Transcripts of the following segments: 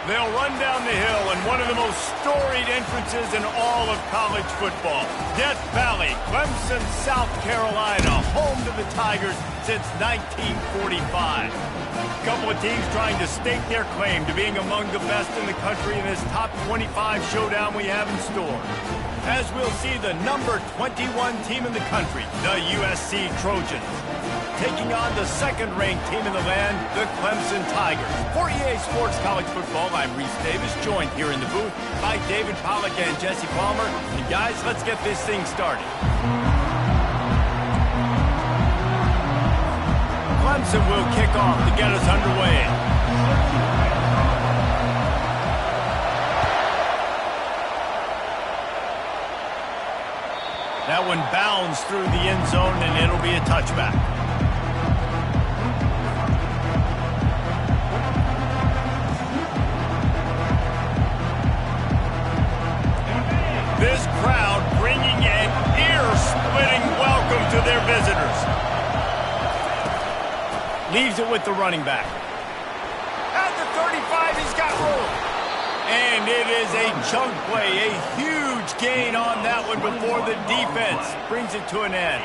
They'll run down the hill in one of the most storied entrances in all of college football. Death Valley, Clemson, South Carolina, home to the Tigers since 1945. A couple of teams trying to stake their claim to being among the best in the country in this top 25 showdown we have in store. As we'll see the number 21 team in the country, the USC Trojans, taking on the second-ranked team in the land, the Clemson Tigers. For EA Sports College Football, I'm Reese Davis, joined here in the booth by David Pollack and Jesse Palmer. And guys, let's get this thing started. Clemson will kick off to get us underway. That one bounds through the end zone, and it'll be a touchback. This crowd bringing an ear-splitting welcome to their visitors. Leaves it with the running back. At the 35, he's got room. And it is a chunk play, a huge gain on that one before the defense brings it to an end.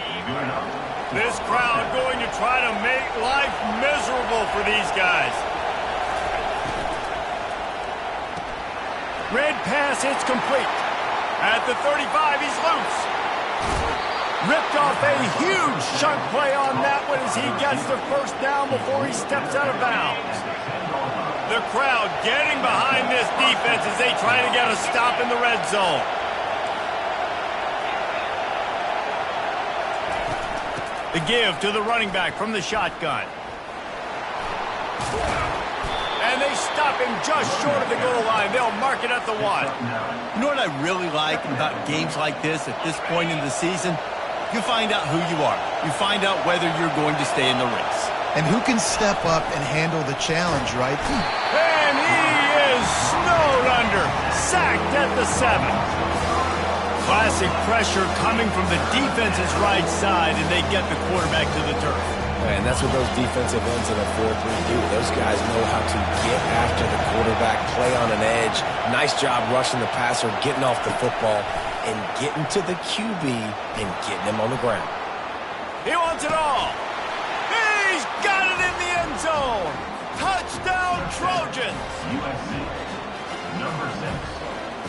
This crowd going to try to make life miserable for these guys. Red pass, it's complete. At the 35, he's loose. Ripped off a huge chunk play on that one as he gets the first down before he steps out of bounds. The crowd getting behind this defense as they try to get a stop in the red zone. The give to the running back from the shotgun. And they stop him just short of the goal line. They'll mark it at the 1. You know what I really like about games like this at this point in the season? You find out who you are. You find out whether you're going to stay in the race. And who can step up and handle the challenge, right? And he is snowed under. Sacked at the 7. Classic pressure coming from the defense's right side, and they get the quarterback to the turf. And that's what those defensive ends in a 4-3 do. Those guys know how to get after the quarterback, play on an edge. Nice job rushing the passer, getting off the football, and getting to the QB and getting him on the ground. He wants it all. He's got it in the end zone. Touchdown, Trojans. USC, number 6,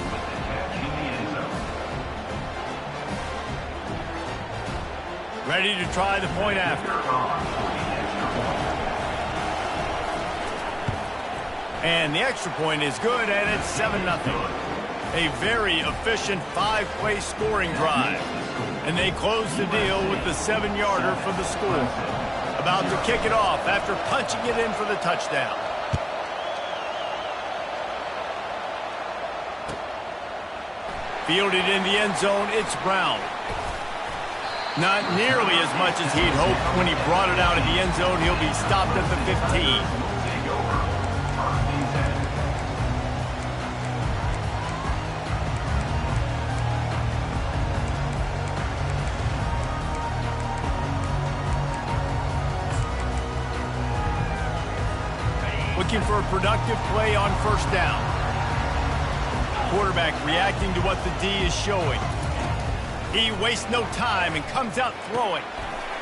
with the catch in the end zone. Ready to try the point after. And the extra point is good, and it's 7-0. A very efficient 5-play scoring drive. And they close the deal with the 7-yarder for the score. About to kick it off after punching it in for the touchdown. Fielded in the end zone, it's Brown. Not nearly as much as he'd hoped when he brought it out of the end zone. He'll be stopped at the 15. Looking for a productive play on first down. Quarterback reacting to what the D is showing. He wastes no time and comes out throwing.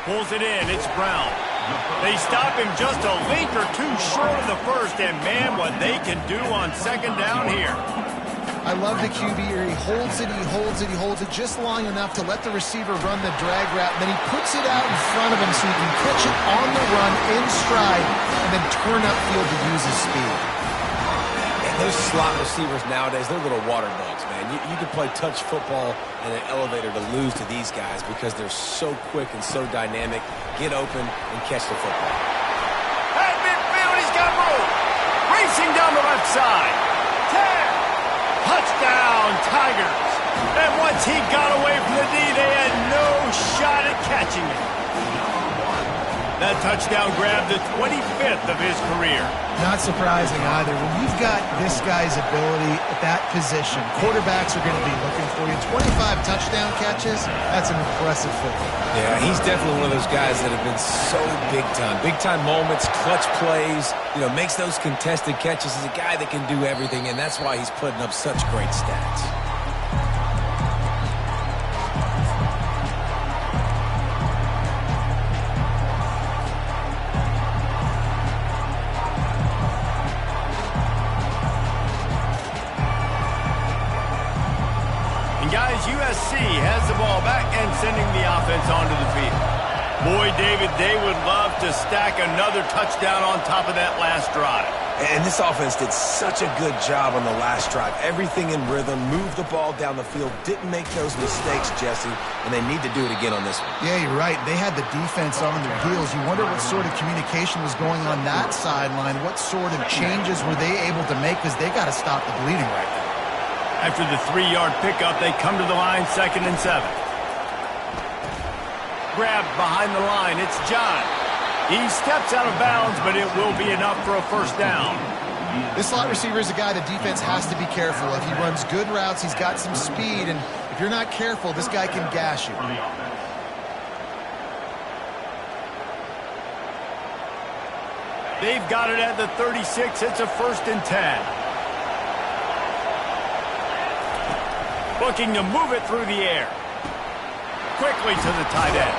Pulls it in, it's Brown. They stop him just a link or two short of the first, and man, what they can do on second down here. I love the QB here. He holds it, he holds it, he holds it just long enough to let the receiver run the drag route. Then he puts it out in front of him so he can catch it on the run in stride and then turn upfield to use his speed. And those slot receivers nowadays, they're little water bugs, man. You can play touch football in an elevator to lose to these guys because they're so quick and so dynamic. Get open and catch the football. At midfield, he's got room. Racing down the left side. 10. Touchdown, Tigers. And once he got away from the D, they had no shot at catching it. That touchdown grabbed the 25th of his career. Not surprising either. When you've got this guy's ability at that position, quarterbacks are going to be looking for you. 25 touchdown catches, that's an impressive football. Yeah, he's definitely one of those guys that have been so big time. Big time moments, clutch plays, makes those contested catches. He's a guy that can do everything, and that's why he's putting up such great stats. Guys, USC has the ball back and sending the offense onto the field. Boy, David, they would love to stack another touchdown on top of that last drive. And this offense did such a good job on the last drive. Everything in rhythm, moved the ball down the field, didn't make those mistakes, Jesse, and they need to do it again on this one. Yeah, you're right. They had the defense on their heels. You wonder what sort of communication was going on that sideline. What sort of changes were they able to make, because they got to stop the bleeding right now. After the 3-yard pickup, they come to the line, 2nd and 7. Grabbed behind the line, it's John. He steps out of bounds, but it will be enough for a first down. This slot receiver is a guy the defense has to be careful of. He runs good routes, he's got some speed, and if you're not careful, this guy can gash you. They've got it at the 36. It's a 1st and 10. Looking to move it through the air. Quickly to the tight end.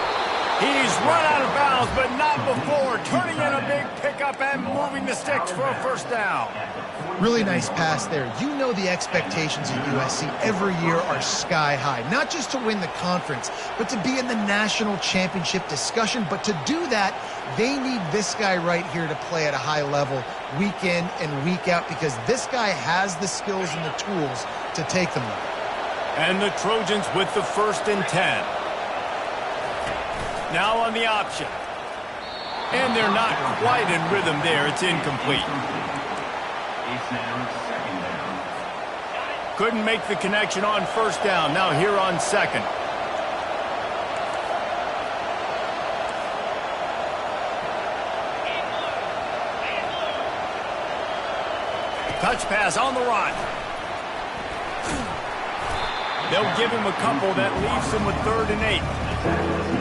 He's run out of bounds, but not before turning in a big pickup and moving the sticks for a first down. Really nice pass there. You know the expectations of USC every year are sky high. Not just to win the conference, but to be in the national championship discussion. But to do that, they need this guy right here to play at a high level week in and week out, because this guy has the skills and the tools to take them there. And the Trojans with the 1st and 10. Now on the option. And they're not quite in rhythm there. It's incomplete. Couldn't make the connection on 1st down. Now here on 2nd. Touch pass on the run. They'll give him a couple. That leaves him with 3rd and 8.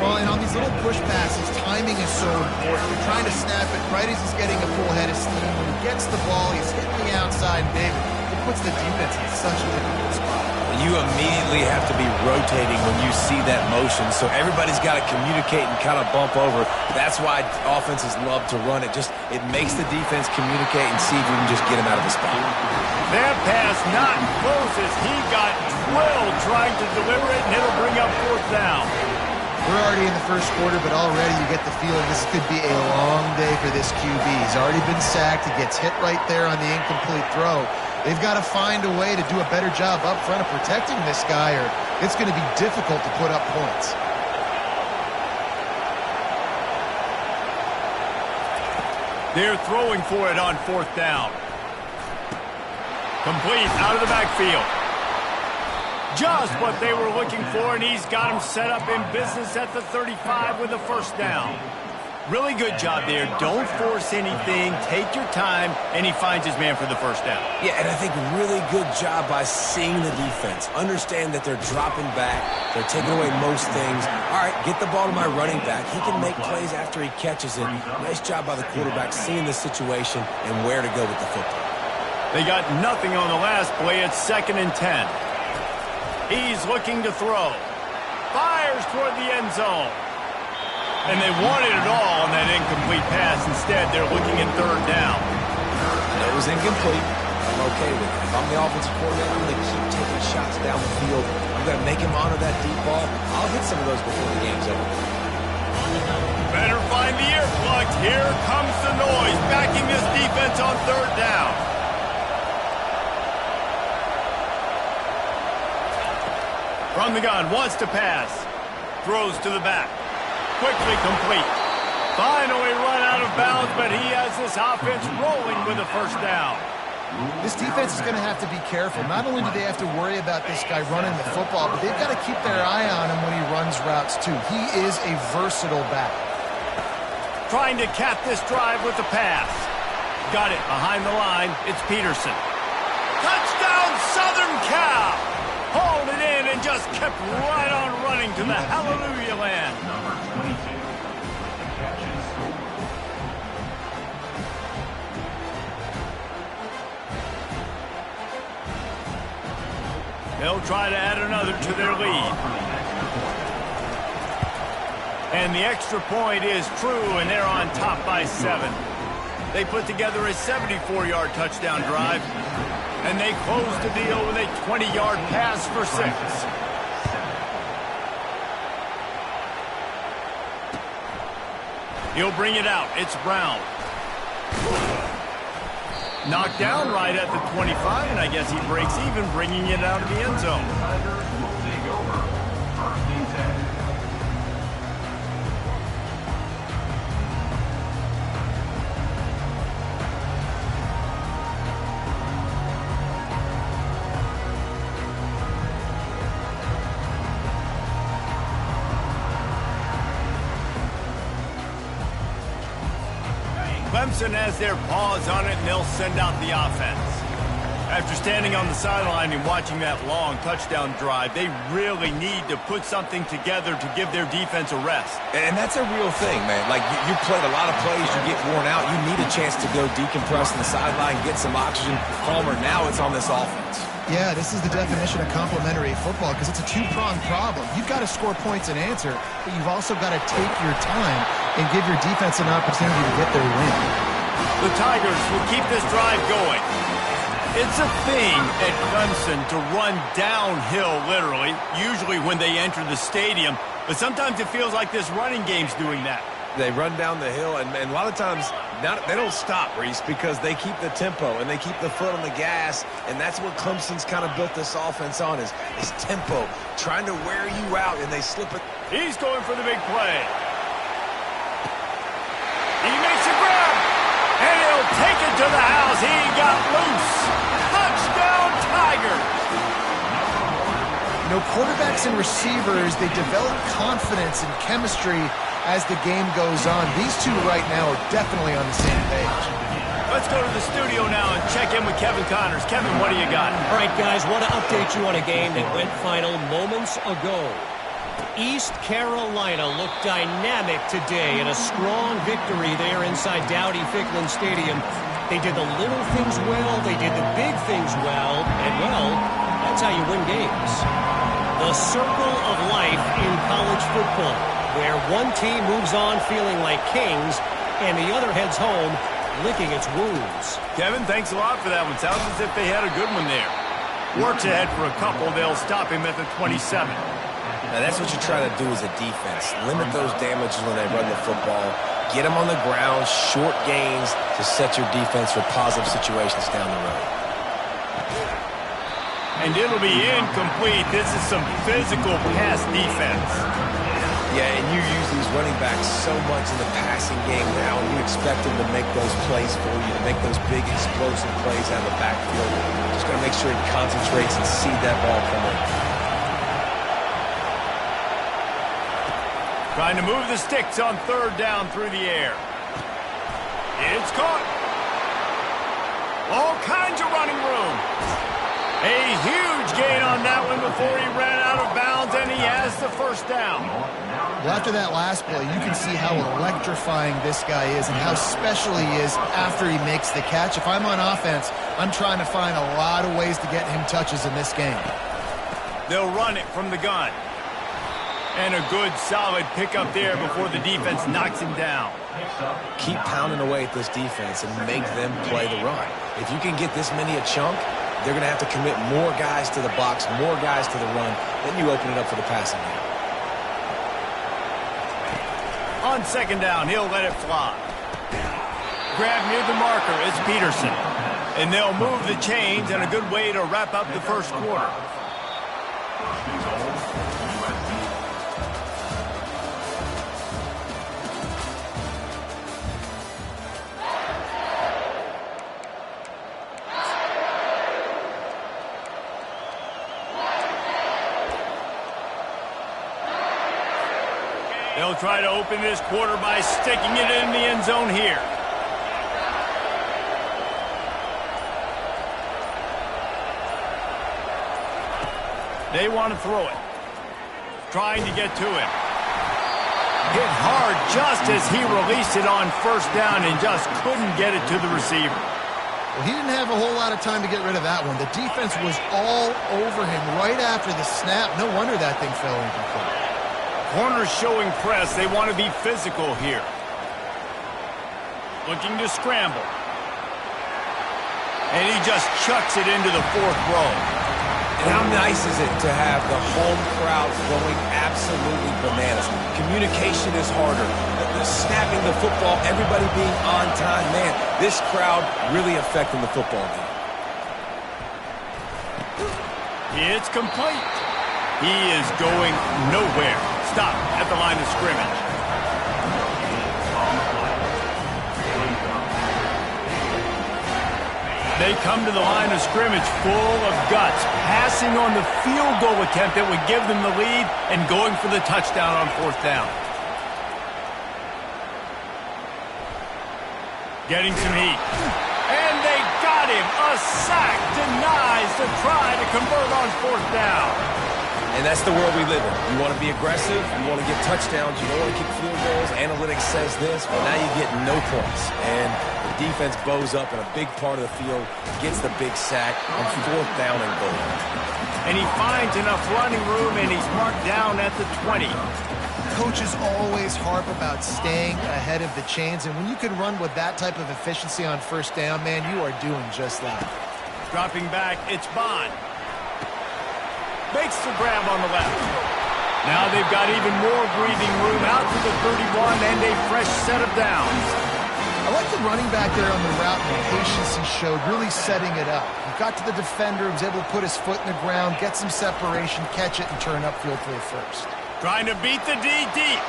Well, and on these little push passes, timing is so important. You're trying to snap it right as he's getting a full head of steam. When he gets the ball, he's hitting the outside big. It puts the defense in such a difficult spot. You immediately have to be rotating when you see that motion, so everybody's got to communicate and kind of bump over. That's why offenses love to run it. It makes the defense communicate and see if we can just get him out of the spot. That pass not close as he got drilled trying to deliver it, and it'll bring up 4th down. We're already in the first quarter, but already you get the feeling this could be a long day for this QB. He's already been sacked. He gets hit right there on the incomplete throw. They've got to find a way to do a better job up front of protecting this guy, or it's going to be difficult to put up points. They're throwing for it on 4th down. Complete out of the backfield. Just what they were looking for, and he's got him set up in business at the 35 with a first down. Really good job there. Don't force anything. Take your time, and he finds his man for the first down. Yeah, and I think really good job by seeing the defense. Understand that they're dropping back. They're taking away most things. All right, get the ball to my running back. He can make plays after he catches it. Nice job by the quarterback seeing the situation and where to go with the football. They got nothing on the last play. It's 2nd and 10. He's looking to throw. Fires toward the end zone. And they wanted it all on that incomplete pass. Instead, they're looking at 3rd down. It was incomplete. I'm okay with it. If I'm the offensive coordinator, I'm going to keep taking shots down the field. I'm going to make him honor that deep ball. I'll hit some of those before the game's over. Better find the earplugs. Here comes the noise, backing this defense on 3rd down. From the gun, wants to pass. Throws to the back. Quickly complete. Finally run out of bounds, but he has this offense rolling with a first down. This defense is going to have to be careful. Not only do they have to worry about this guy running the football, but they've got to keep their eye on him when he runs routes too. He is a versatile back. trying to cap this drive with the pass. Got it behind the line. It's Peterson. Touchdown, Southern Cal! Hauled it in and just kept right on running to the hallelujah land. Number 22 with the catch and score. They'll try to add another to their lead. And the extra point is true, and they're on top by 7. They put together a 74-yard touchdown drive, and they close the deal with a 20-yard pass for 6. He'll bring it out. It's Brown. Knocked down right at the 25, and I guess he breaks even, bringing it out of the end zone. Tigers will take over. First and 10. Clemson has their paws on it, and they'll send out the offense. After standing on the sideline and watching that long touchdown drive, they really need to put something together to give their defense a rest. And that's a real thing, man. Like, you played a lot of plays, you get worn out. You need a chance to go decompress on the sideline, get some oxygen. Palmer, now it's on this offense. Yeah, this is the definition of complementary football because it's a two-pronged problem. You've got to score points and answer, but you've also got to take your time and give your defense an opportunity to get their win. The Tigers will keep this drive going. It's a thing at Clemson to run downhill, literally, usually when they enter the stadium, but sometimes it feels like this running game's doing that. They run down the hill, and a lot of times they don't stop, Reese, because they keep the tempo and they keep the foot on the gas, and that's what Clemson's kind of built this offense on is tempo, trying to wear you out, and they slip it. He's going for the big play. He makes a grab, and he'll take it to the house. He got loose. Touchdown, Tigers. You know, quarterbacks and receivers, they develop confidence and chemistry as the game goes on. These two right now are definitely on the same page. Let's go to the studio now and check in with Kevin Connors. Kevin, what do you got? All right, guys, want to update you on a game that went final moments ago. East Carolina looked dynamic today in a strong victory there inside Dowdy-Ficklen Stadium. They did the little things well, they did the big things well, and, well, that's how you win games. The circle of life in college football, where one team moves on feeling like kings and the other heads home licking its wounds. Kevin, thanks a lot for that one. Sounds as if they had a good one there. Works ahead for a couple. They'll stop him at the 27. Now, that's what you try to do as a defense. Limit those damages when they run the football. Get them on the ground, short gains to set your defense for positive situations down the road. And it'll be incomplete. This is some physical pass defense. Yeah, and you use these running backs so much in the passing game now, and you expect them to make those plays for you, to make those big explosive plays out of the backfield. Just got to make sure he concentrates and see that ball come in. Trying to move the sticks on third down through the air. It's caught. All kinds of running room. A huge gain on that one before he ran out of bounds, and he has the first down. Well, after that last play, you can see how electrifying this guy is and how special he is after he makes the catch. If I'm on offense, I'm trying to find a lot of ways to get him touches in this game. They'll run it from the gun. And a good, solid pickup there before the defense knocks him down. Keep pounding away at this defense and make them play the run. If you can get this many a chunk, they're going to have to commit more guys to the box, more guys to the run. Then you open it up for the passing game. On second down, he'll let it fly. Grab near the marker is Peterson. And they'll move the chains, and a good way to wrap up the first quarter. They'll try to open this quarter by sticking it in the end zone here. They want to throw it. Trying to get to him. Hit hard just as he released it on first down and just couldn't get it to the receiver. Well, he didn't have a whole lot of time to get rid of that one. The defense was all over him right after the snap. No wonder that thing fell incomplete. Corners showing press. They want to be physical here. Looking to scramble. And he just chucks it into the fourth row. And how nice is it to have the home crowd going absolutely bananas? Communication is harder. The snapping the football, everybody being on time. Man, this crowd really affecting the football game. It's complete. He is going nowhere. Stop at the line of scrimmage. They come to the line of scrimmage full of guts, passing on the field goal attempt that would give them the lead and going for the touchdown on fourth down. Getting some heat. And they got him. A sack denies the try to convert on fourth down. And that's the world we live in. You want to be aggressive, you want to get touchdowns, you don't want to kick field goals. Analytics says this, but now you get no points. And the defense bows up in a big part of the field, gets the big sack on fourth down and goal. And he finds enough running room, and he's marked down at the 20. Coaches always harp about staying ahead of the chains, and when you can run with that type of efficiency on first down, man, you are doing just that. Dropping back, it's Bond. Makes the grab on the left. Now they've got even more breathing room out to the 31 and a fresh set of downs. I like the running back there on the route and the patience he showed, really setting it up. He got to the defender, was able to put his foot in the ground, get some separation, catch it, and turn upfield for the first. Trying to beat the D deep.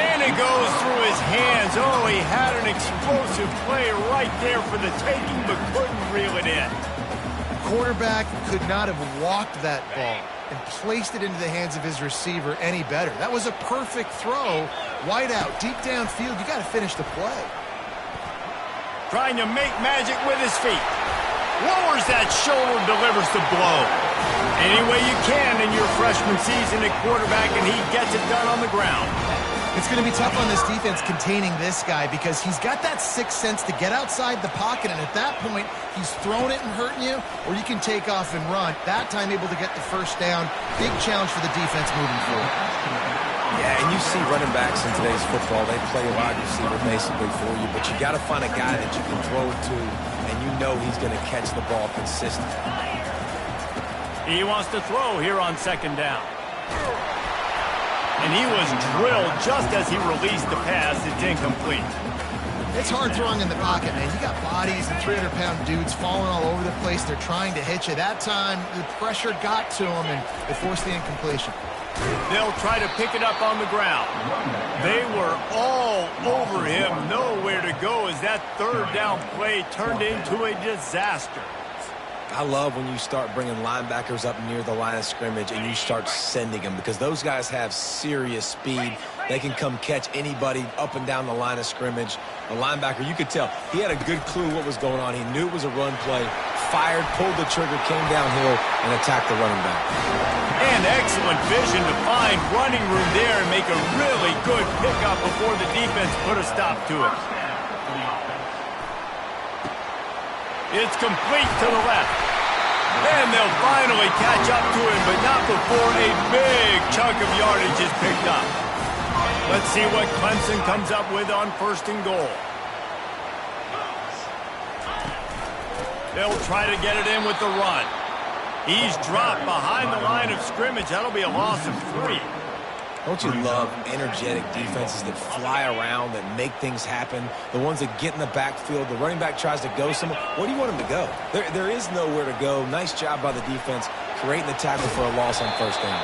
And it goes through his hands. Oh, he had an explosive play right there for the taking, but couldn't reel it in. Quarterback could not have walked that ball and placed it into the hands of his receiver any better. That was a perfect throw. Wide out, deep downfield. You got to finish the play. Trying to make magic with his feet. Lowers that shoulder, delivers the blow. Any way you can in your freshman season at quarterback, and he gets it done on the ground. It's going to be tough on this defense containing this guy because he's got that sixth sense to get outside the pocket, and at that point, he's throwing it and hurting you, or you can take off and run. That time able to get the first down. Big challenge for the defense moving forward. Yeah, and you see running backs in today's football, they play a wide receiver basically for you, but you got to find a guy that you can throw it to, and you know he's going to catch the ball consistently. He wants to throw here on second down. And he was drilled just as he released the pass. It's incomplete. It's hard throwing in the pocket, man. You got bodies and 300-pound dudes falling all over the place. They're trying to hit you. That time, the pressure got to him, and it forced the incompletion. They'll try to pick it up on the ground. They were all over him. Nowhere to go as that third down play turned into a disaster. I love when you start bringing linebackers up near the line of scrimmage and you start sending them because those guys have serious speed. They can come catch anybody up and down the line of scrimmage. The linebacker, you could tell, he had a good clue what was going on. He knew it was a run play, fired, pulled the trigger, came downhill, and attacked the running back. And excellent vision to find running room there and make a really good pickup before the defense put a stop to it. It's complete to the left. And they'll finally catch up to him, but not before a big chunk of yardage is picked up. Let's see what Clemson comes up with on first and goal. They'll try to get it in with the run. He's dropped behind the line of scrimmage. That'll be a loss of 3. Don't you love energetic defenses that fly around, that make things happen? The ones that get in the backfield, the running back tries to go somewhere. Where do you want him to go? There is nowhere to go. Nice job by the defense, creating the tackle for a loss on first down.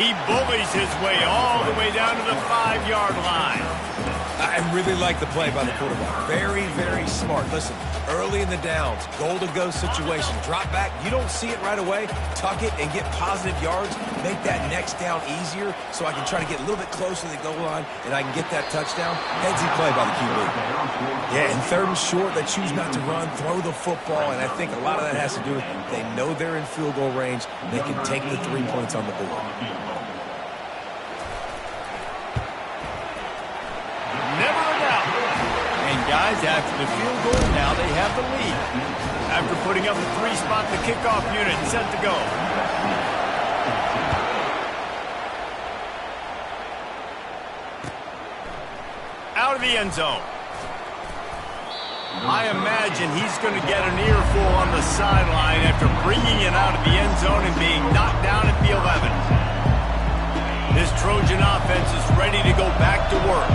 He bullies his way all the way down to the 5-yard line. I really like the play by the quarterback. Very, very smart. Listen, early in the downs, goal-to-go situation, drop back. You don't see it right away. Tuck it and get positive yards. Make that next down easier so I can try to get a little bit closer to the goal line and I can get that touchdown. Headsy play by the QB. Yeah, and third and short, they choose not to run, throw the football, and I think a lot of that has to do with they know they're in field goal range. They can take the 3 points on the board. Never a doubt. And guys, after the field goal, now they have the lead. After putting up a 3-spot, the kickoff unit set to go. Out of the end zone. I imagine he's going to get an earful on the sideline after bringing it out of the end zone and being knocked down at the 11. This Trojan offense is ready to go back to work.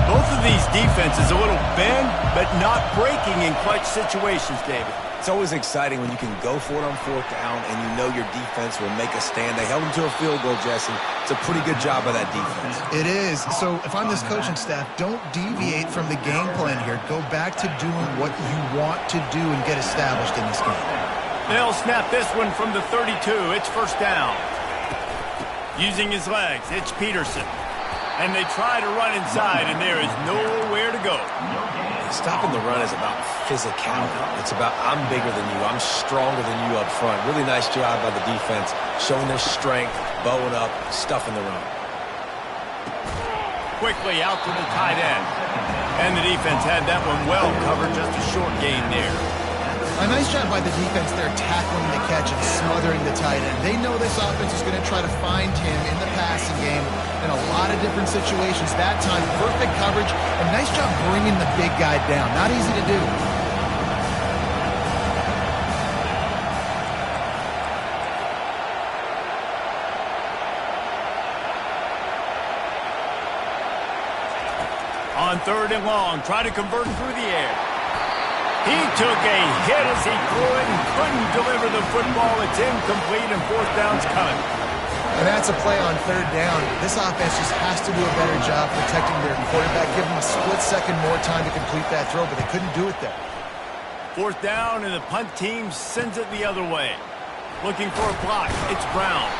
Both of these defenses a little bend, but not breaking in clutch situations, David. It's always exciting when you can go for it on fourth down and you know your defense will make a stand. They held them to a field goal, Jesse. It's a pretty good job by that defense. It is. So if I'm this coaching staff, don't deviate from the game plan here. Go back to doing what you want to do and get established in this game. They'll snap this one from the 32. It's first down. Using his legs, it's Peterson. And they try to run inside, and there is nowhere to go. Stopping the run is about physicality. It's about I'm bigger than you. I'm stronger than you up front. Really nice job by the defense, showing their strength, bowing up, stuffing the run. Quickly out to the tight end. And the defense had that one well covered, just a short gain there. A nice job by the defense there tackling the catch and smothering the tight end. They know this offense is going to try to find him in the passing game in a lot of different situations. That time, perfect coverage, and nice job bringing the big guy down. Not easy to do. On third and long, try to convert through the air. He took a hit as he threw it and couldn't deliver the football. It's incomplete and fourth down's coming. And that's a play on third down. This offense just has to do a better job protecting their quarterback. Give them a split second more time to complete that throw, but they couldn't do it there. Fourth down, and the punt team sends it the other way. Looking for a block. It's Brown.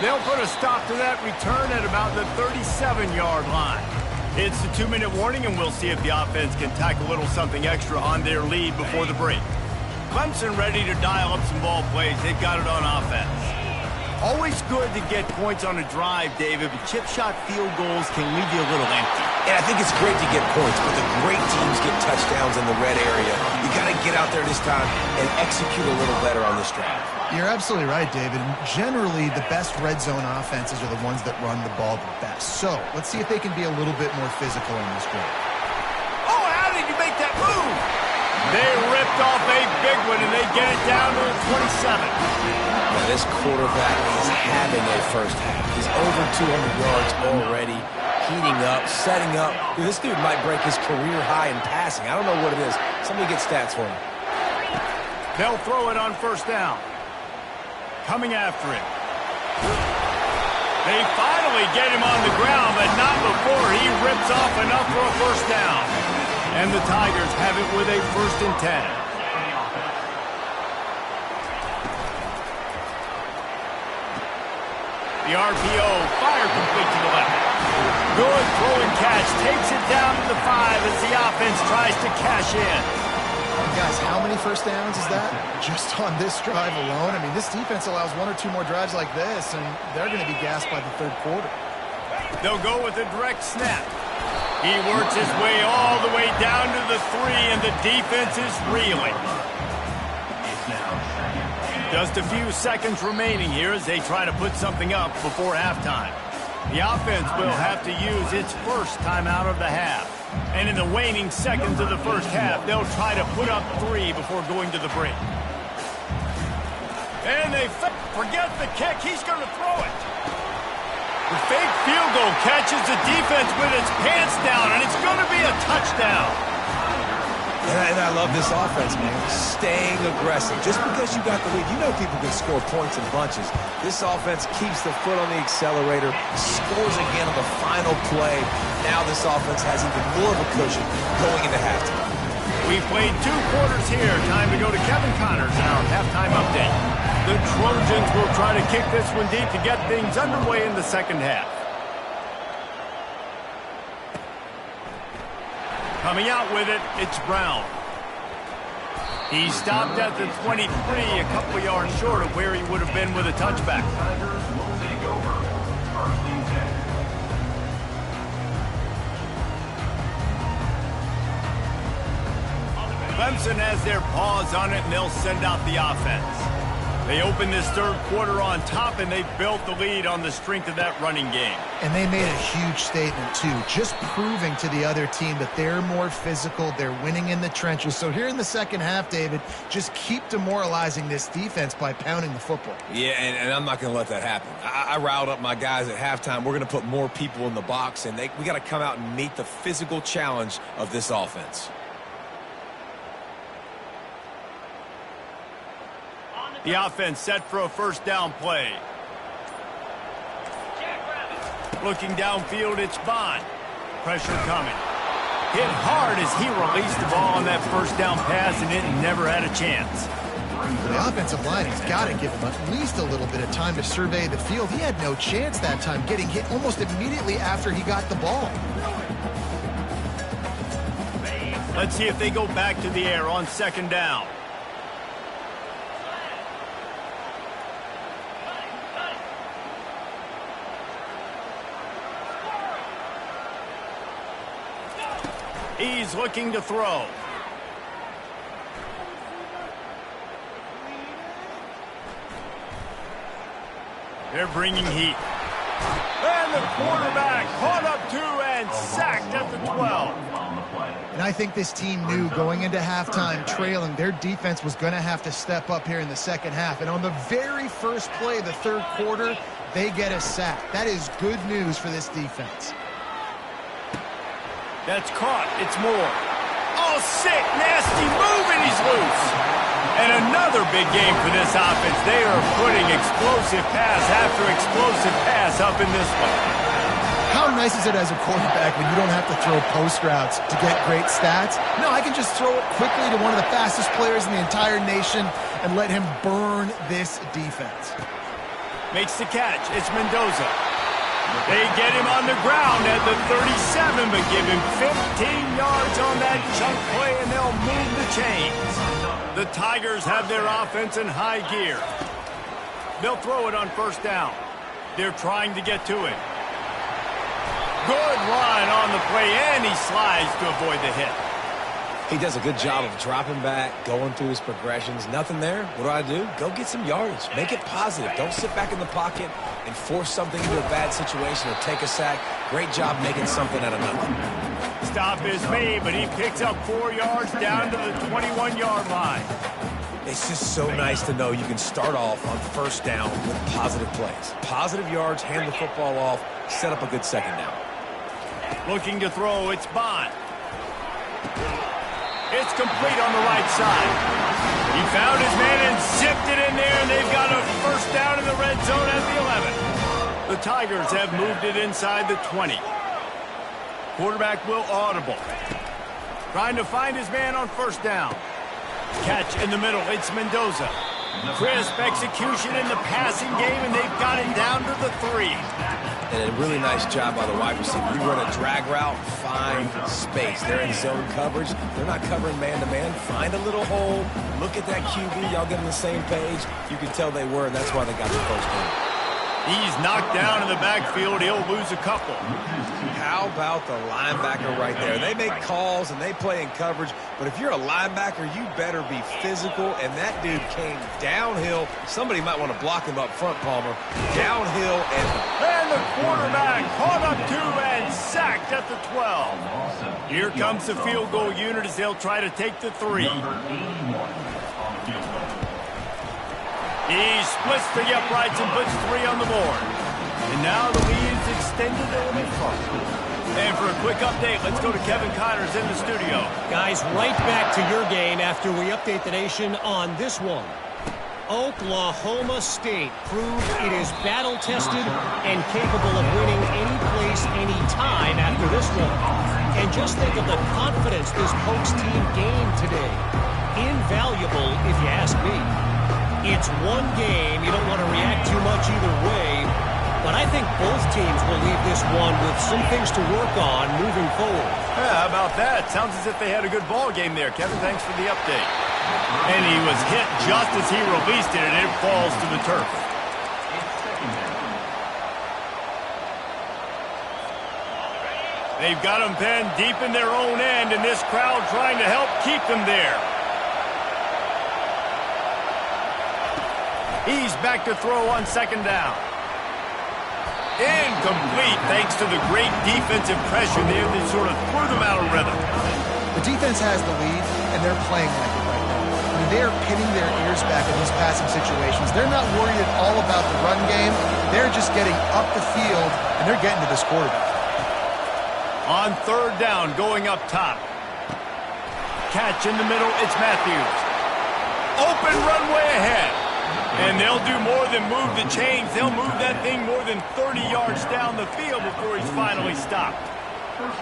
They'll put a stop to that return at about the 37-yard line. It's the 2-minute warning, and we'll see if the offense can tack a little something extra on their lead before the break. Clemson ready to dial up some ball plays. They've got it on offense. Always good to get points on a drive, David, but chip shot field goals can leave you a little empty. And I think it's great to get points, but the great teams get touchdowns in the red area. You got to get out there this time and execute a little better on this drive. You're absolutely right, David. Generally, the best red zone offenses are the ones that run the ball the best. So let's see if they can be a little bit more physical in this drive. Oh, how did you make that move? They ripped off a big one, and they get it down to the 27. Now, this quarterback is having a first half. He's over 200 yards already, heating up, setting up. Dude, this dude might break his career high in passing. I don't know what it is. Somebody get stats for him. They'll throw it on first down. Coming after him. They finally get him on the ground, but not before he rips off enough for a first down. And the Tigers have it with a 1st and 10. The RPO, fire complete to the left. Good throw and catch, takes it down to the 5 as the offense tries to cash in. Guys, how many first downs is that? Just on this drive alone? I mean, this defense allows 1 or 2 more drives like this, and they're going to be gassed by the third quarter. They'll go with a direct snap. He works his way all the way down to the 3, and the defense is reeling. Just a few seconds remaining here as they try to put something up before halftime. The offense will have to use its first timeout of the half. And in the waning seconds of the first half, they'll try to put up 3 before going to the break. And they forget the kick. He's going to throw it. The fake field goal catches the defense with its pants down, and it's going to be a touchdown. And I love this offense, man. Staying aggressive. Just because you got the lead, you know people can score points in bunches. This offense keeps the foot on the accelerator, scores again on the final play. Now this offense has even more of a cushion going into halftime. We've played 2 quarters here. Time to go to Kevin Connors in our halftime update. The Trojans will try to kick this one deep to get things underway in the second half. Coming out with it, it's Brown. He stopped at the 23, a couple yards short of where he would have been with a touchback. Tigers will take over. First and 10. Clemson has their paws on it, and they'll send out the offense. They opened this third quarter on top, and they built the lead on the strength of that running game. And they made a huge statement, too, just proving to the other team that they're more physical, they're winning in the trenches. So here in the second half, David, just keep demoralizing this defense by pounding the football. Yeah, and I'm not going to let that happen. I riled up my guys at halftime. We're going to put more people in the box, and we got to come out and meet the physical challenge of this offense. The offense set for a first down play. Looking downfield, it's Bond. Pressure coming. Hit hard as he released the ball on that first down pass, and it never had a chance. The offensive line has got to give him at least a little bit of time to survey the field. He had no chance that time, getting hit almost immediately after he got the ball. Let's see if they go back to the air on second down. He's looking to throw. They're bringing heat. And the quarterback caught up 2 and sacked at the 12. And I think this team knew going into halftime trailing, their defense was going to have to step up here in the second half. And on the very first play of the third quarter, they get a sack. That is good news for this defense. That's caught. It's Moore. Oh, sick, nasty move, and he's loose. And another big game for this offense. They are putting explosive pass after explosive pass up in this one. How nice is it as a quarterback when you don't have to throw post routes to get great stats? No, I can just throw it quickly to one of the fastest players in the entire nation and let him burn this defense. Makes the catch. It's Mendoza. They get him on the ground at the 37, but give him 15 yards on that chunk play, and they'll move the chains. The Tigers have their offense in high gear. They'll throw it on first down. They're trying to get to it. Good run on the play, and he slides to avoid the hit. He does a good job of dropping back, going through his progressions. Nothing there. What do? Go get some yardage. Make it positive. Don't sit back in the pocket and force something into a bad situation or take a sack. Great job making something out of nothing. Stop is made, but he picks up 4 yards down to the 21-yard line. It's just so nice to know you can start off on first down with positive plays. Positive yards, hand the football off, set up a good second down. Looking to throw, it's Bond. It's complete on the right side. He found his man and zipped it in there, and they've got a first down in the red zone at the 11. The Tigers have moved it inside the 20. Quarterback will audible. Trying to find his man on first down. Catch in the middle. It's Mendoza. Crisp execution in the passing game, and they've got it down to the 3. And a really nice job by the wide receiver. You run a drag route, find space. They're in zone coverage. They're not covering man-to-man. Find a little hole. Look at that QB. Y'all get on the same page. You can tell they were, and that's why they got the first down. He's knocked down in the backfield. He'll lose a couple. How about the linebacker right there? They make calls and they play in coverage, but if you're a linebacker, you better be physical, and that dude came downhill. Somebody might want to block him up front, Palmer. Downhill, and the quarterback caught up 2 and sacked at the 12. Here comes the field goal unit as they'll try to take the 3. He splits the uprights and puts 3 on the board. And And now the lead is extended a little bit further. And for a quick update, let's go to Kevin Connors in the studio. Guys, right back to your game after we update the nation on this one. Oklahoma State proved it is battle-tested and capable of winning any place, any time after this one. And just think of the confidence this Pokes team gained today. Invaluable, if you ask me. It's one game. You don't want to react too much either way. But I think both teams will leave this one with some things to work on moving forward. Yeah, how about that? Sounds as if they had a good ball game there. Kevin, thanks for the update. And he was hit just as he released it, and it falls to the turf. They've got him pinned deep in their own end, and this crowd trying to help keep them there. He's back to throw on second down. Incomplete, thanks to the great defensive pressure there that sort of threw them out of rhythm. The defense has the lead, and they're playing like it right now. I mean, they're pinning their ears back in these passing situations. They're not worried at all about the run game. They're just getting up the field, and they're getting to this quarterback. On third down, going up top. Catch in the middle, it's Matthews. Open runway ahead. And they'll do more than move the chains. They'll move that thing more than 30 yards down the field before he's finally stopped.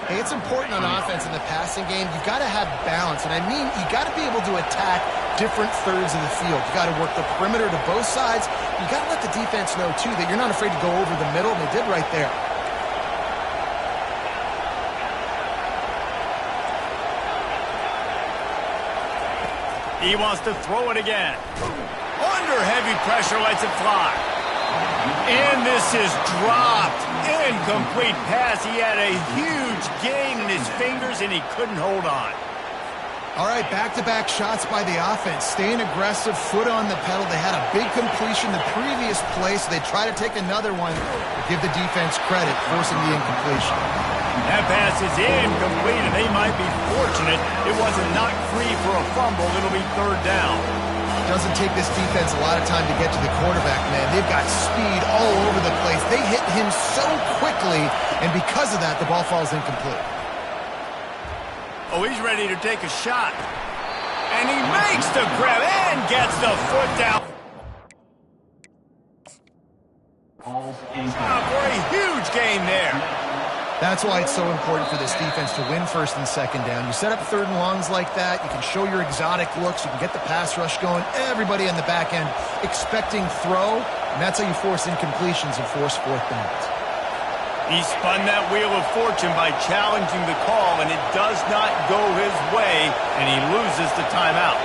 Hey, it's important on offense in the passing game. You've got to have balance. And I mean, you got to be able to attack different thirds of the field. You got to work the perimeter to both sides. You got to let the defense know, too, that you're not afraid to go over the middle, and they did right there. He wants to throw it again. Under heavy pressure, lets it fly. And this is dropped. Incomplete pass. He had a huge gain in his fingers, and he couldn't hold on. All right, back-to-back shots by the offense. Staying aggressive, foot on the pedal. They had a big completion the previous play, so they try to take another one. Give the defense credit, forcing the incompletion. That pass is incomplete, and they might be fortunate it wasn't knocked free for a fumble. It'll be third down. Doesn't take this defense a lot of time to get to the quarterback, man. They've got speed all over the place. They hit him so quickly, and because of that, the ball falls incomplete. Oh, he's ready to take a shot. And he makes the grab and gets the foot down. For a huge gain there. That's why it's so important for this defense to win first and second down. You set up third and longs like that. You can show your exotic looks. You can get the pass rush going. Everybody on the back end expecting throw, and that's how you force incompletions and force fourth downs. He spun that wheel of fortune by challenging the call, and it does not go his way, and he loses the timeout.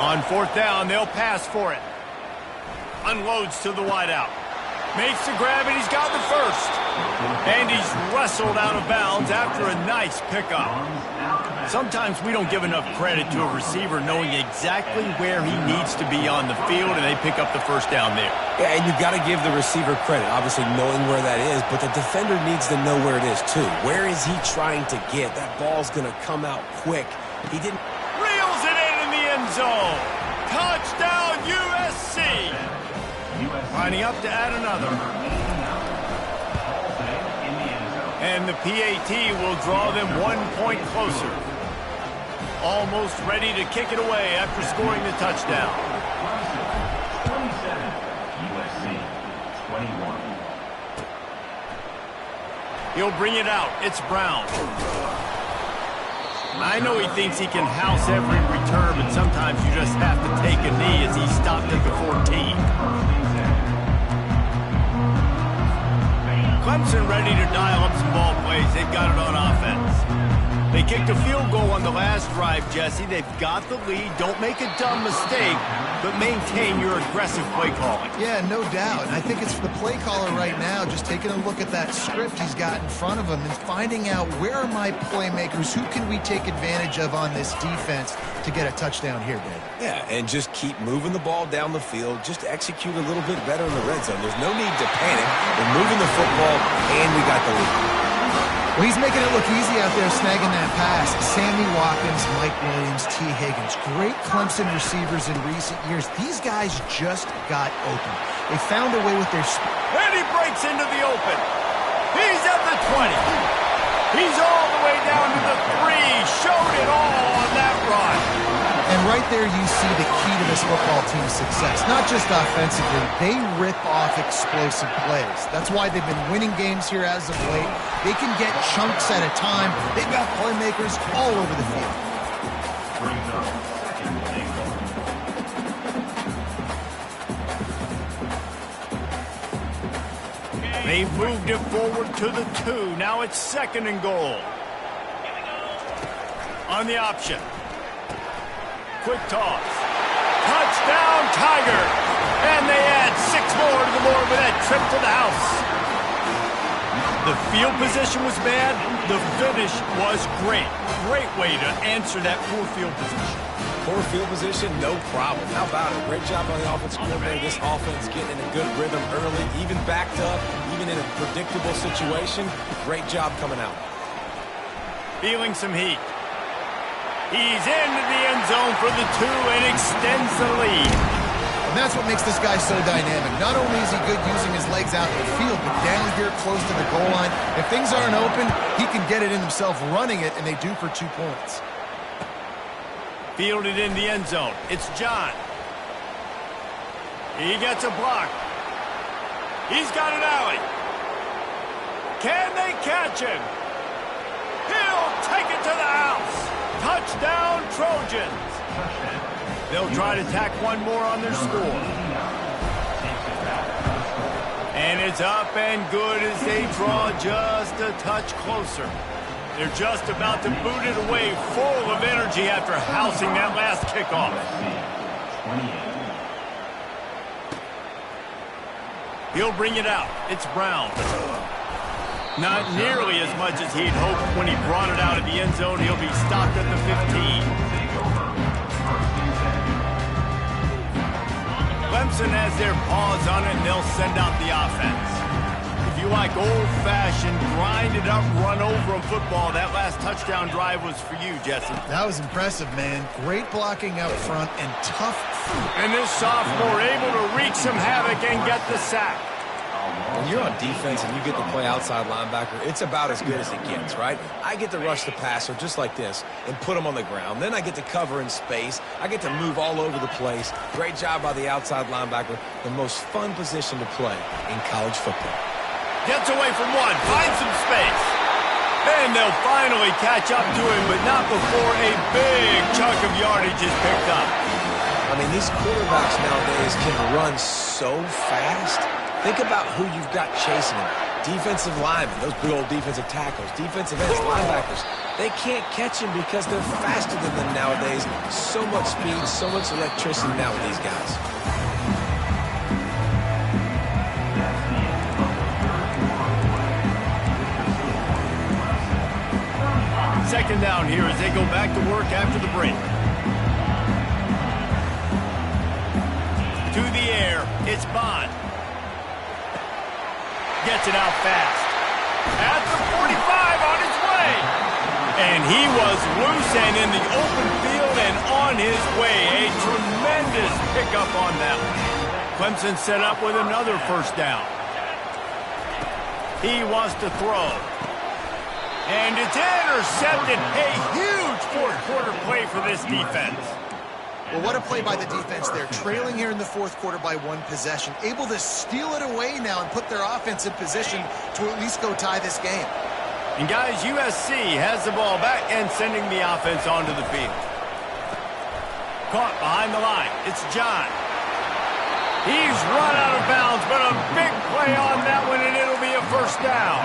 On fourth down, they'll pass for it. Unloads to the wideout. Makes the grab, and he's got the first. And he's wrestled out of bounds after a nice pickup. Sometimes we don't give enough credit to a receiver knowing exactly where he needs to be on the field, and they pick up the first down there. Yeah, and you've got to give the receiver credit, obviously knowing where that is, but the defender needs to know where it is, too. Where is he trying to get? That ball's going to come out quick. He didn't... Reels it in the end zone. Touchdown, USC. Lining up to add another. And the PAT will draw them 1 point closer. Almost ready to kick it away after scoring the touchdown. 27, USC 21. He'll bring it out. It's Brown. I know he thinks he can house every return, but sometimes you just have to take a knee as he stopped at the 14. Clemson ready to dial up some ball plays. They've got it on offense. They kicked a field goal on the last drive, Jesse. They've got the lead. Don't make a dumb mistake, but maintain your aggressive play calling. Yeah, no doubt. And I think it's the play caller right now just taking a look at that script he's got in front of him and finding out where are my playmakers, who can we take advantage of on this defense to get a touchdown here, Dave. Yeah, and just keep moving the ball down the field. Just execute a little bit better in the red zone. There's no need to panic. We're moving the football, and we got the lead. Well, he's making it look easy out there, snagging that pass. Sammy Watkins, Mike Williams, T. Higgins. Great Clemson receivers in recent years. These guys just got open. They found a way with their speed. And he breaks into the open. He's at the 20. He's all the way down to the 3. Showed it all on that run. And right there you see the key to this football team's success. Not just offensively, they rip off explosive plays. That's why they've been winning games here as of late. They can get chunks at a time. They've got playmakers all over the field. Brings up second and goal. They've moved it forward to the 2. Now it's 2nd and goal. On the option. Quick toss. Touchdown, Tiger. And they add 6 more to the board with that trip to the house. The field position was bad. The finish was great. Great way to answer that poor field position. Poor field position, no problem. How about it? Great job on the offensive coordinator. This offense getting in a good rhythm early, even backed up, even in a predictable situation. Great job coming out. Feeling some heat. He's into the end zone for the 2 and extends the lead. And that's what makes this guy so dynamic. Not only is he good using his legs out in the field, but down here close to the goal line, if things aren't open, he can get it in himself running it, and they do for 2 points. Fielded in the end zone. It's John. He gets a block. He's got an alley. Can they catch him? He'll take it to the house. Touchdown, Trojans. They'll try to tack one more on their score. And it's up and good as they draw just a touch closer. They're just about to boot it away, full of energy after housing that last kickoff. 28. He'll bring it out. It's Brown. Not nearly as much as he'd hoped when he brought it out of the end zone. He'll be stopped at the 15. Clemson has their paws on it, and they'll send out the offense. If you like old-fashioned, grinded-up, run-over football, that last touchdown drive was for you, Jesse. That was impressive, man. Great blocking out front and tough. And this sophomore able to wreak some havoc and get the sack. When you're on defense and you get to play outside linebacker, it's about as good as it gets, right? I get to rush the passer just like this and put him on the ground. Then I get to cover in space. I get to move all over the place. Great job by the outside linebacker. The most fun position to play in college football. Gets away from one, finds some space. Then they'll finally catch up to him, but not before a big chunk of yardage is picked up. I mean, these quarterbacks nowadays can run so fast. Think about who you've got chasing them. Defensive linemen, those big old defensive tackles, defensive ends, linebackers. They can't catch them because they're faster than them nowadays. So much speed, so much electricity now with these guys. Second down here as they go back to work after the break. To the air, it's Bond. Gets it out fast. At the 45 on his way. And he was loose and in the open field and on his way. A tremendous pickup on that one. Clemson set up with another first down. He wants to throw. And it's intercepted. A huge fourth-quarter play for this defense. Well, what a play by the defense there. Trailing here in the fourth quarter by 1 possession. Able to steal it away now and put their offense in position to at least go tie this game. And guys, USC has the ball back and sending the offense onto the field. Caught behind the line. It's John. He's run out of bounds, but a big play on that one, and it'll be a first down.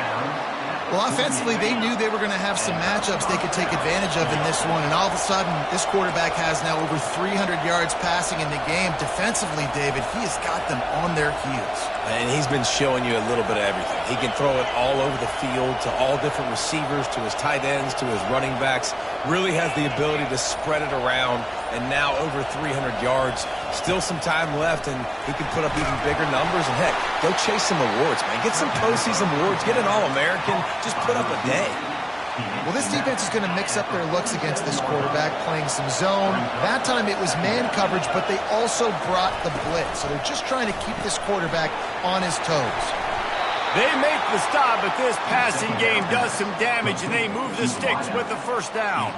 Well, offensively, they knew they were going to have some matchups they could take advantage of in this one, and all of a sudden, this quarterback has now over 300 yards passing in the game. Defensively, David, he has got them on their heels. And he's been showing you a little bit of everything. He can throw it all over the field to all different receivers, to his tight ends, to his running backs. Really has the ability to spread it around, and now over 300 yards. Still some time left, and he can put up even bigger numbers. And, heck, go chase some awards, man. Get some postseason awards. Get an All-American. Just put up a day. Well, this defense is going to mix up their looks against this quarterback, playing some zone. That time it was man coverage, but they also brought the blitz. So they're just trying to keep this quarterback on his toes. They make the stop, but this passing game does some damage, and they move the sticks with the first down.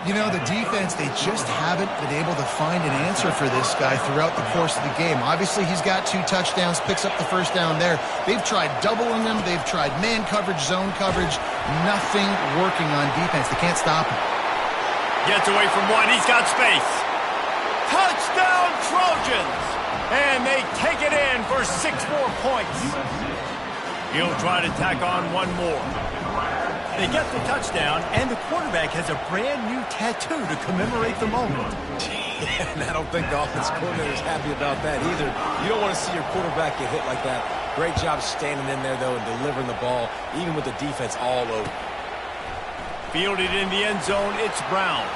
You know, the defense, they just haven't been able to find an answer for this guy throughout the course of the game. Obviously, he's got 2 touchdowns, picks up the first down there. They've tried doubling him. They've tried man coverage, zone coverage. Nothing working on defense. They can't stop him. Gets away from one. He's got space. Touchdown, Trojans! And they take it in for 6 more points. He'll try to tack on one more. They get the touchdown, and the quarterback has a brand-new tattoo to commemorate the moment. And I don't think the offensive coordinator is happy about that either. You don't want to see your quarterback get hit like that. Great job standing in there, though, and delivering the ball, even with the defense all over. Fielded in the end zone, it's Brown.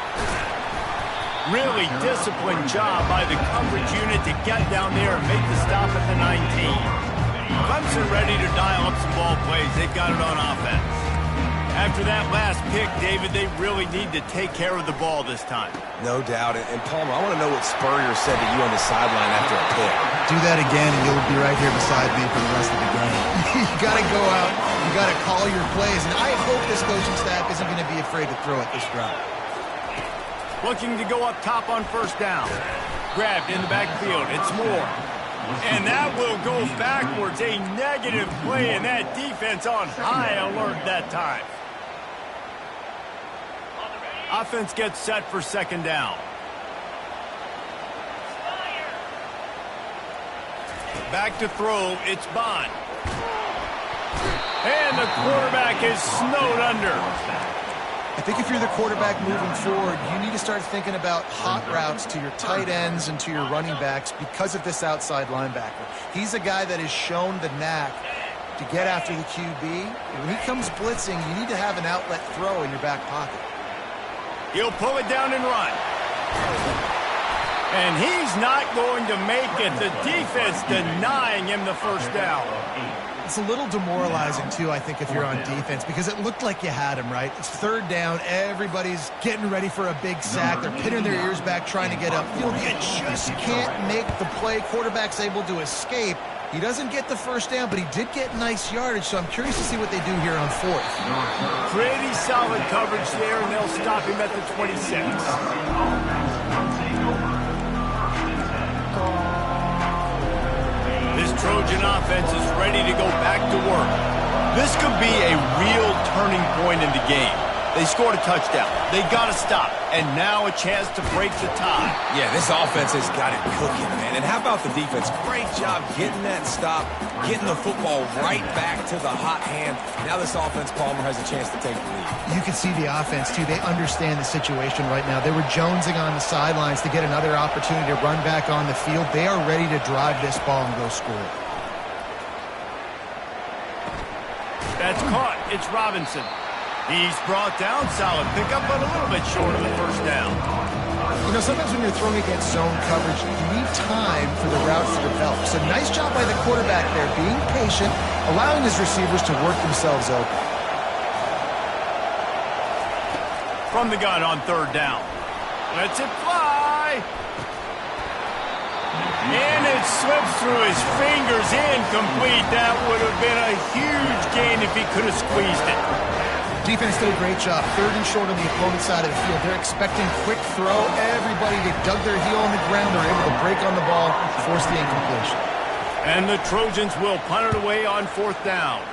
Really disciplined job by the coverage unit to get down there and make the stop at the 19. Clemson ready to dial up some ball plays. They've got it on offense. After that last pick, David, they really need to take care of the ball this time. No doubt. And Palmer, I want to know what Spurrier said to you on the sideline after a pick. Do that again, and you'll be right here beside me for the rest of the game. You got to go out. You got to call your plays. And I hope this coaching staff isn't going to be afraid to throw it this drive. Looking to go up top on first down. Grabbed in the backfield. It's Moore. And that will go backwards. A negative play, and that defense on high alert that time. Offense gets set for second down. Back to throw. It's Bond. And the quarterback is snowed under. I think if you're the quarterback moving forward, you need to start thinking about hot routes to your tight ends and to your running backs because of this outside linebacker. He's a guy that has shown the knack to get after the QB. And when he comes blitzing, you need to have an outlet throw in your back pocket. He'll pull it down and run. And he's not going to make it. The defense denying him the first down. It's a little demoralizing, too, I think, if you're on defense, because it looked like you had him, right? It's third down. Everybody's getting ready for a big sack. They're pinning their ears back, trying to get upfield. You just can't make the play. Quarterback's able to escape. He doesn't get the first down, but he did get nice yardage, so I'm curious to see what they do here on fourth. Pretty solid coverage there, and they'll stop him at the 26. This Trojan offense is ready to go back to work. This could be a real turning point in the game. They scored a touchdown. They got to stop. And now a chance to break the tie. Yeah, this offense has got it cooking, man. And how about the defense? Great job getting that stop, getting the football right back to the hot hand. Now this offense, Palmer, has a chance to take the lead. You can see the offense, too. They understand the situation right now. They were jonesing on the sidelines to get another opportunity to run back on the field. They are ready to drive this ball and go score. That's caught. It's Robinson. He's brought down. Solid pickup, but a little bit short of the first down. You know, sometimes when you're throwing against zone coverage, you need time for the routes to develop. So nice job by the quarterback there, being patient, allowing his receivers to work themselves open. From the gun on third down. Lets it fly. And it slips through his fingers, incomplete. That would have been a huge gain if he could have squeezed it. Defense did a great job. Third and short on the opponent's side of the field. They're expecting quick throw. Everybody, they dug their heel on the ground. They're able to break on the ball, force the incompletion. And the Trojans will punt it away on fourth down.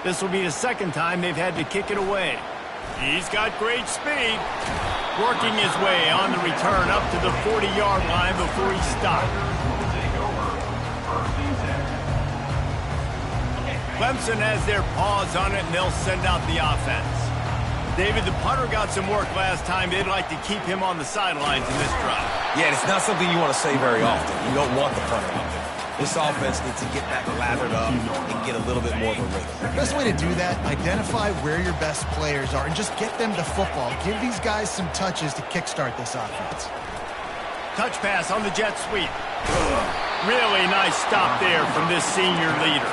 This will be the second time they've had to kick it away. He's got great speed. Working his way on the return up to the 40-yard line before he stopped. Clemson has their paws on it, and they'll send out the offense. David, the punter got some work last time. They'd like to keep him on the sidelines in this drive. Yeah, it's not something you want to say very often. You don't want the punter out there. This offense needs to get back lathered up and get a little bit more of a rhythm. The best way to do that, identify where your best players are and just get them the football. Give these guys some touches to kickstart this offense. Touch pass on the jet sweep. Really nice stop there from this senior leader.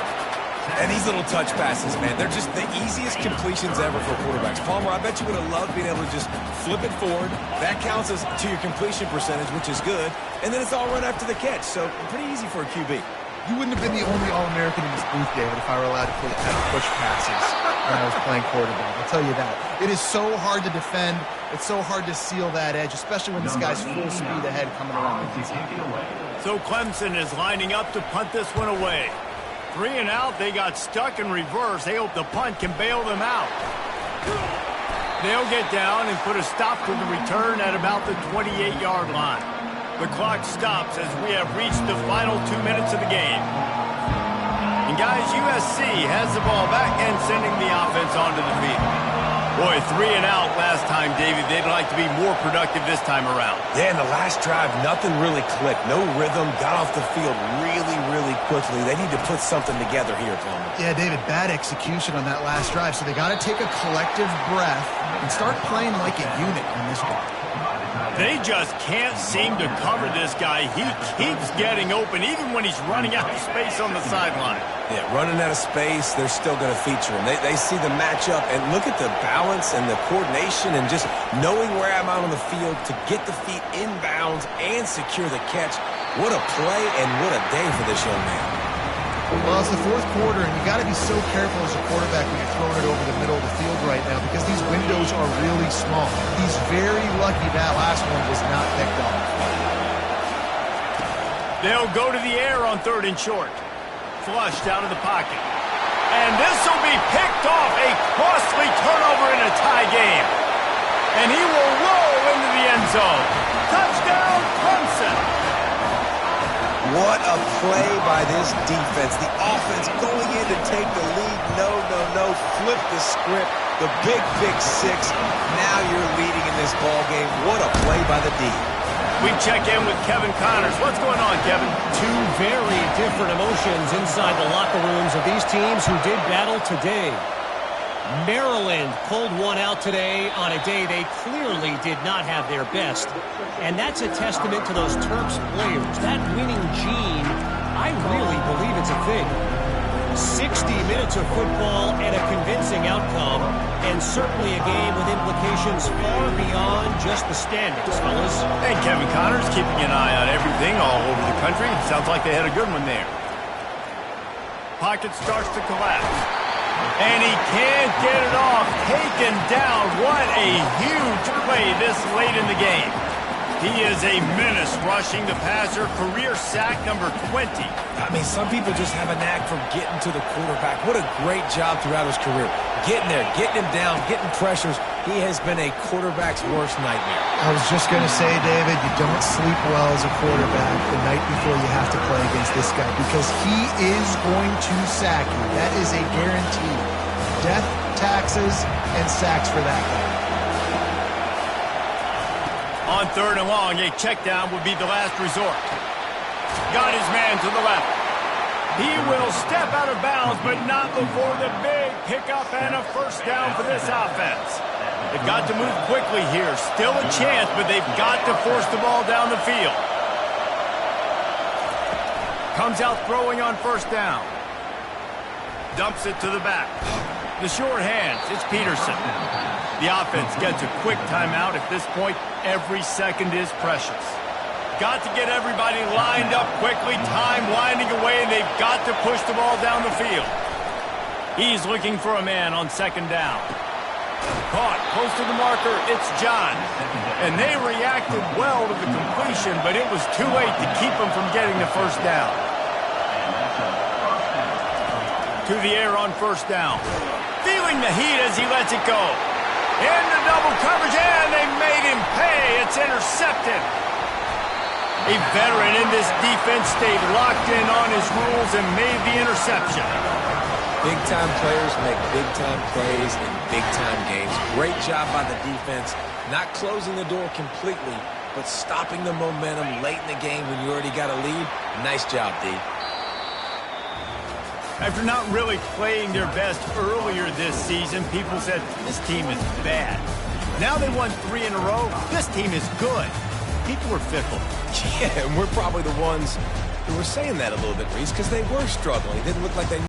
And these little touch passes, man, they're just the easiest completions ever for quarterbacks. Palmer, I bet you would have loved being able to just flip it forward. That counts as to your completion percentage, which is good. And then it's all run after the catch. So pretty easy for a QB. You wouldn't have been the only All-American in this booth, David, if I were allowed to have push passes when I was playing quarterback. I'll tell you that. It is so hard to defend. It's so hard to seal that edge, especially when this guy's full speed ahead coming around the defense. So Clemson is lining up to punt this one away. 3 and out, they got stuck in reverse. They hope the punt can bail them out. They'll get down and put a stop to the return at about the 28-yard line. The clock stops as we have reached the final 2 minutes of the game. And guys, USC has the ball back and sending the offense onto the field. Boy, 3 and out last time, David. They'd like to be more productive this time around. Yeah, in the last drive, nothing really clicked. No rhythm, got off the field really quickly. They need to put something together here, Palmer. Yeah, David, bad execution on that last drive. So they got to take a collective breath and start playing like a unit on this one. They just can't seem to cover this guy. He keeps getting open, even when he's running out of space on the sideline. Yeah, running out of space, they're still going to feature him. They see the matchup, and look at the balance and the coordination and just knowing where I'm out on the field to get the feet inbounds and secure the catch. What a play and what a day for this young man. Well, it's the fourth quarter, and you got to be so careful as a quarterback when you're throwing it over the middle of the field right now because these windows are really small. He's very lucky that last one was not picked off. They'll go to the air on 3rd and short. Flushed out of the pocket. And this will be picked off. A costly turnover in a tie game. And he will roll into the end zone. Touchdown, Clemson. What a play by this defense. The offense going in to take the lead. No. Flip the script. The big six. Now you're leading in this ball game. What a play by the D. We check in with Kevin Connors. What's going on, Kevin? Two very different emotions inside the locker rooms of these teams who did battle today. Maryland pulled one out today on a day they clearly did not have their best. And that's a testament to those Terps players. That winning gene, I really believe it's a thing. 60 minutes of football and a convincing outcome, and certainly a game with implications far beyond just the standings, fellas. And Kevin Connors keeping an eye on everything all over the country. Sounds like they had a good one there. Pocket starts to collapse. And he can't get it off. Taken down. What a huge play this late in the game. He is a menace rushing the passer. Career sack number 20. I mean, some people just have a knack for getting to the quarterback. What a great job throughout his career. Getting there, getting him down, getting pressures. He has been a quarterback's worst nightmare. I was just going to say, David, you don't sleep well as a quarterback the night before you have to play against this guy because he is going to sack you. That is a guarantee. Death, taxes, and sacks for that guy. On 3rd and long, a check down would be the last resort. Got his man to the left. He will step out of bounds, but not before the big pickup and a first down for this offense. They've got to move quickly here. Still a chance, but they've got to force the ball down the field. Comes out throwing on 1st down. Dumps it to the back. The short hands, it's Peterson. The offense gets a quick timeout. At this point, every second is precious. Got to get everybody lined up quickly. Time winding away, and they've got to push the ball down the field. He's looking for a man on 2nd down. Caught close to the marker, it's John. And they reacted well to the completion, but it was too late to keep them from getting the 1st down. To the air on 1st down. Feeling the heat as he lets it go. Into double coverage, and they made him pay. It's intercepted. A veteran in this defense stayed locked in on his rules and made the interception. Big-time players make big-time plays in big-time games. Great job by the defense, not closing the door completely, but stopping the momentum late in the game when you already got a lead. Nice job, D. After not really playing their best earlier this season, people said, this team is bad. Now they won 3 in a row. This team is good. people are fickle. Yeah, and we're probably the ones who were saying that a little bit, Reese, because they were struggling. It didn't look like they